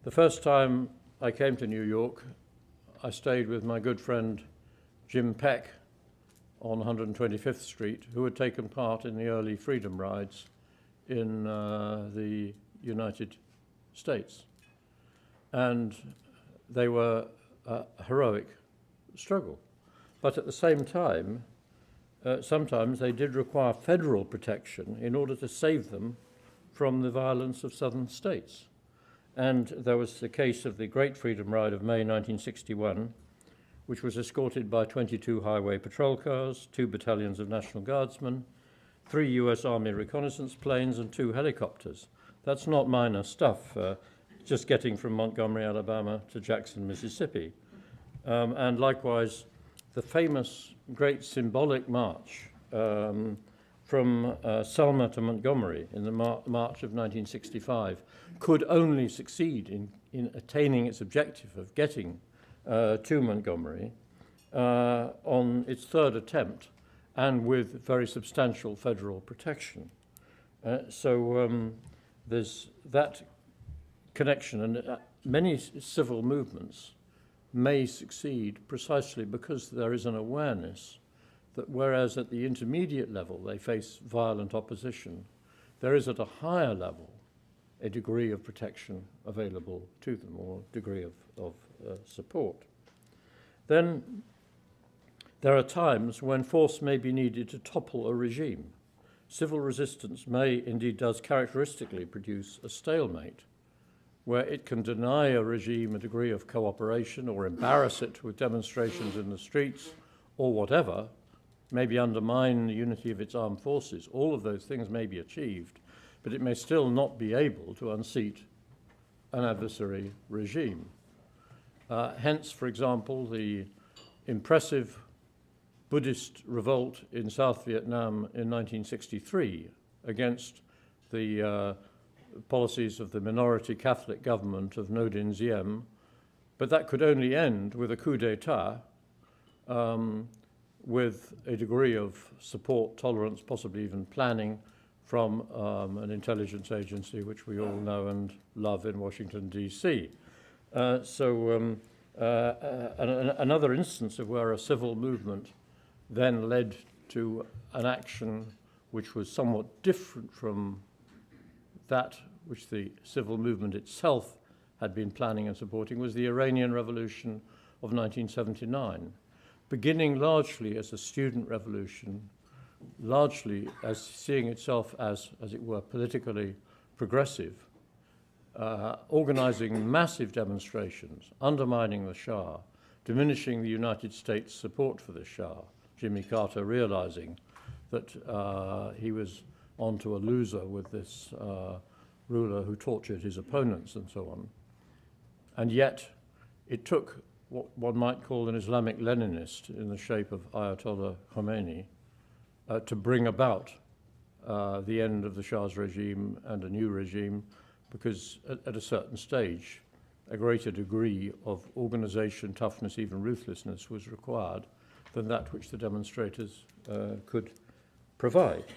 The first time I came to New York, I stayed with my good friend Jim Peck on 125th Street, who had taken part in the early freedom rides in the United States. And they were a heroic struggle. But at the same time, sometimes they did require federal protection in order to save them from the violence of southern states. And there was the case of the Great Freedom Ride of May 1961, which was escorted by 22 highway patrol cars, 2 battalions of National Guardsmen, 3 US Army reconnaissance planes, and 2 helicopters. That's not minor stuff, just getting from Montgomery, Alabama to Jackson, Mississippi. And likewise, the famous great symbolic march from Selma to Montgomery in the March of 1965 could only succeed in attaining its objective of getting to Montgomery on its third attempt and with very substantial federal protection. So there's that connection, and many civil movements may succeed precisely because there is an awareness that whereas at the intermediate level they face violent opposition, there is at a higher level a degree of protection available to them, or degree of support. Then there are times when force may be needed to topple a regime. Civil resistance may, indeed does characteristically, produce a stalemate where it can deny a regime a degree of cooperation or embarrass it with demonstrations in the streets or whatever, maybe undermine the unity of its armed forces. All of those things may be achieved, but it may still not be able to unseat an adversary regime. Hence, for example, the impressive Buddhist revolt in South Vietnam in 1963 against the policies of the minority Catholic government of Ngo Dinh Diem, but that could only end with a coup d'etat with a degree of support, tolerance, possibly even planning from an intelligence agency which we all know and love in Washington, D.C. Another instance of where a civil movement then led to an action which was somewhat different from that which the civil movement itself had been planning and supporting was the Iranian Revolution of 1979, beginning largely as a student revolution, largely as seeing itself as it were, politically progressive, organizing massive demonstrations, undermining the Shah, diminishing the United States' support for the Shah, Jimmy Carter realizing that he was onto a loser with this ruler who tortured his opponents and so on. And yet it took what one might call an Islamic Leninist in the shape of Ayatollah Khomeini to bring about the end of the Shah's regime and a new regime, because at a certain stage, a greater degree of organization, toughness, even ruthlessness was required than that which the demonstrators could provide.